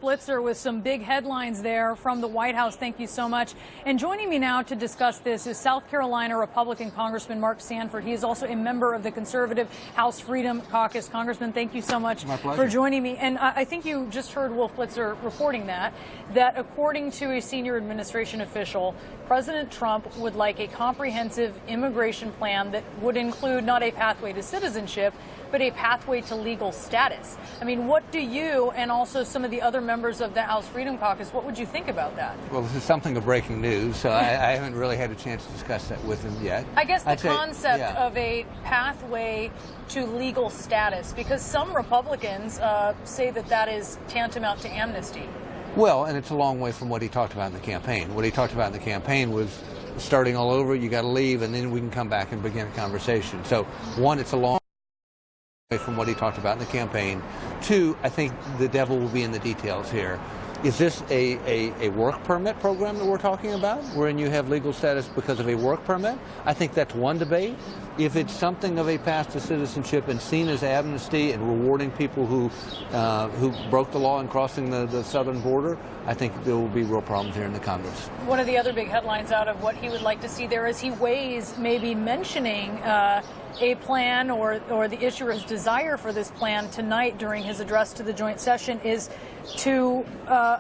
Blitzer with some big headlines there from the White House. Thank you so much. And joining me now to discuss this is South Carolina Republican Congressman Mark Sanford. He is also a member of the conservative House Freedom Caucus. Congressman, thank you so much for joining me. And I think you just heard Wolf Blitzer reporting that according to a senior administration official, President Trump would like a comprehensive immigration plan that would include not a pathway to citizenship, but a pathway to legal status. I mean, what do you and also some of the other members of the House Freedom Caucus, what would you think about that? Well, this is something of breaking news, so I haven't really had a chance to discuss that with him yet. I guess the concept of a pathway to legal status, because some Republicans say that that is tantamount to amnesty. Well, and it's a long way from what he talked about in the campaign. What he talked about in the campaign was starting all over, you got to leave, and then we can come back and begin a conversation. So, one, it's a long way from what he talked about in the campaign. Two, I think the devil will be in the details here. Is this a work permit program that we're talking about, wherein you have legal status because of a work permit? I think that's one debate. If it's something of a path to citizenship and seen as amnesty and rewarding people who broke the law in crossing the southern border, I think there will be real problems here in the Congress. One of the other big headlines out of what he would like to see there is he weighs maybe mentioning a plan or the issuer's desire for this plan tonight during his address to the joint session is to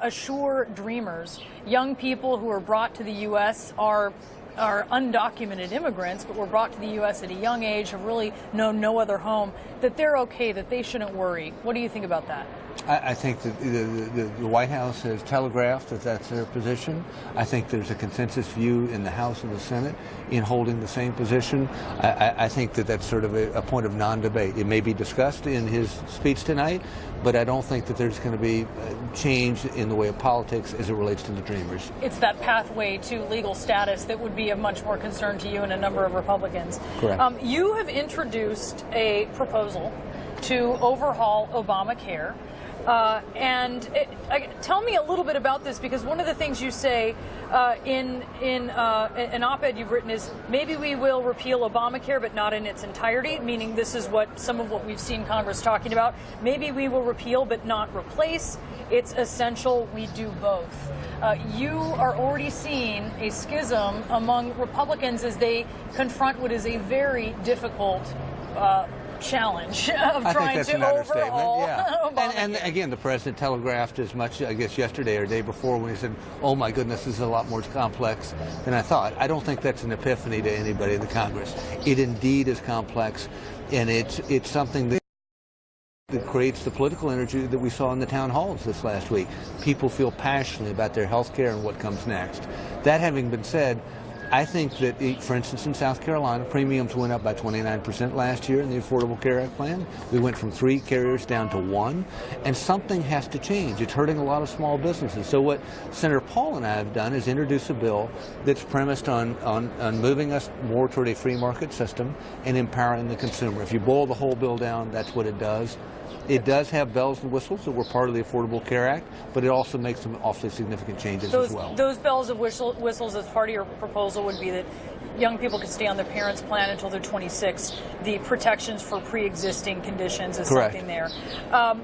assure dreamers, young people who are brought to the U.S. are undocumented immigrants, but were brought to the U.S. at a young age, have really known no other home, that they're okay, that they shouldn't worry. What do you think about that? I think that the White House has telegraphed that that's their position. I think there's a consensus view in the House and the Senate in holding the same position. I think that that's sort of a point of non-debate. It may be discussed in his speech tonight, but I don't think that there's going to be change in the way of politics as it relates to the Dreamers. It's that pathway to legal status that would be of much more concern to you and a number of Republicans. Correct. You have introduced a proposal to overhaul Obamacare. Tell me a little bit about this, because one of the things you say in an op-ed you've written is maybe we will repeal Obamacare, but not in its entirety, meaning this is what some of what we've seen Congress talking about. Maybe we will repeal, but not replace. It's essential we do both. You are already seeing a schism among Republicans as they confront what is a very difficult challenge of trying to overhaul Obamacare. And again, the president telegraphed as much, I guess, yesterday or the day before when he said, oh my goodness, this is a lot more complex than I thought. I don't think that's an epiphany to anybody in the Congress. It indeed is complex, and it's something that creates the political energy that we saw in the town halls this last week. People feel passionately about their health care and what comes next. That having been said, I think that, for instance, in South Carolina, premiums went up by 29% last year in the Affordable Care Act plan. We went from 3 carriers down to 1, and something has to change. It's hurting a lot of small businesses. So what Senator Paul and I have done is introduce a bill that's premised on moving us more toward a free market system and empowering the consumer. If you boil the whole bill down, that's what it does. It does have bells and whistles that were part of the Affordable Care Act, but it also makes some awfully significant changes as well. Those bells and whistles as part of your proposal would be that young people could stay on their parents' plan until they're 26. The protections for pre-existing conditions is something there. How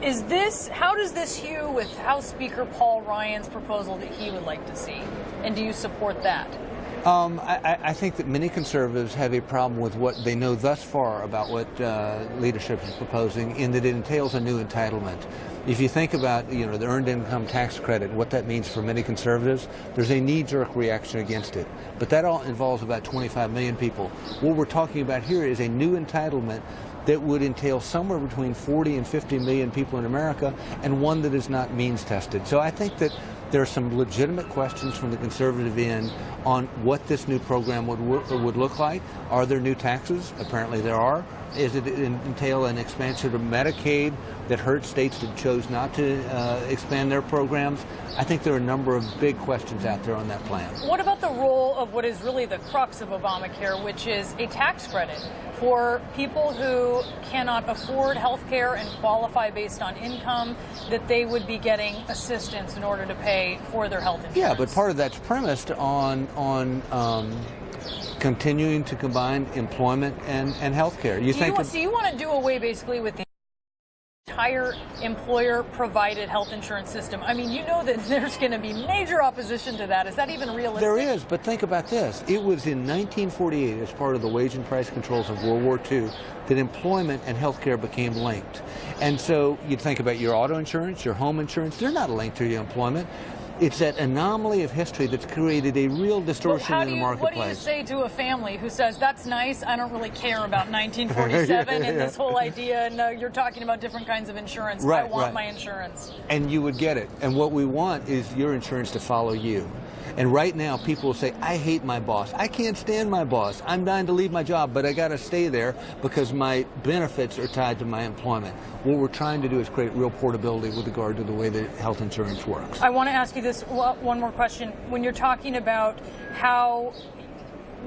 does this hew with House Speaker Paul Ryan's proposal that he would like to see? And do you support that? I think that many conservatives have a problem with what they know thus far about what leadership is proposing, in that it entails a new entitlement. If you think about, the earned income tax credit and what that means for many conservatives, there's a knee-jerk reaction against it. But that all involves about 25 million people. What we're talking about here is a new entitlement that would entail somewhere between 40 and 50 million people in America, and one that is not means tested. So I think that there are some legitimate questions from the conservative end on what this new program would look like. Are there new taxes? Apparently there are. Does it entail an expansion of Medicaid that hurts states that chose not to expand their programs? I think there are a number of big questions out there on that plan. What about the role of what is really the crux of Obamacare, which is a tax credit for people who cannot afford health care and qualify based on income, that they would be getting assistance in order to pay for their health insurance? Yeah, but part of that's premised on continuing to combine employment and health care. So you want to do away basically with the entire employer-provided health insurance system. I mean, you know that there's going to be major opposition to that. Is that even realistic? There is, but think about this. It was in 1948, as part of the wage and price controls of World War II, that employment and health care became linked. And so you think about your auto insurance, your home insurance, they're not linked to your employment. It's that anomaly of history that's created a real distortion in the marketplace. What do you say to a family who says, that's nice, I don't really care about 1947 and this whole idea, and you're talking about different kinds of insurance. I want my insurance. And you would get it. And what we want is your insurance to follow you. And right now, people will say, I hate my boss. I can't stand my boss. I'm dying to leave my job, but I got to stay there because my benefits are tied to my employment. What we're trying to do is create real portability with regard to the way that health insurance works. I want to ask you this one more question. When you're talking about how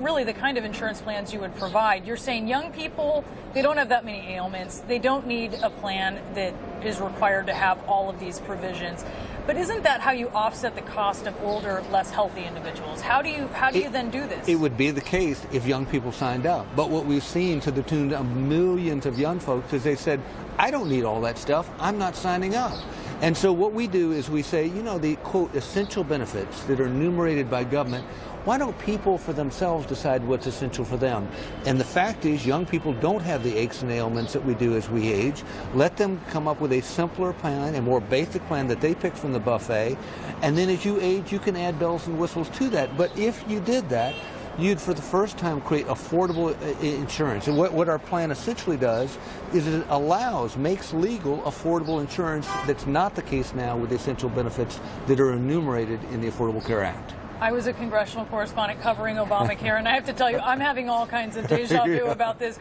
really the kind of insurance plans you would provide, you're saying young people, they don't have that many ailments. They don't need a plan that is required to have all of these provisions. But isn't that how you offset the cost of older, less healthy individuals? How do you then do this? It would be the case if young people signed up. But what we've seen to the tune of millions of young folks is they said, I don't need all that stuff. I'm not signing up. And so what we do is we say, you know, the, quote, essential benefits that are enumerated by government, why don't people for themselves decide what's essential for them? And the fact is, young people don't have the aches and ailments that we do as we age. Let them come up with a simpler plan, a more basic plan that they pick from the buffet. And then as you age, you can add bells and whistles to that. But if you did that, you'd for the first time create affordable insurance. And what our plan essentially does is it makes legal affordable insurance. That's not the case now with the essential benefits that are enumerated in the Affordable Care Act. I was a congressional correspondent covering Obamacare, and I have to tell you, I'm having all kinds of deja vu about this.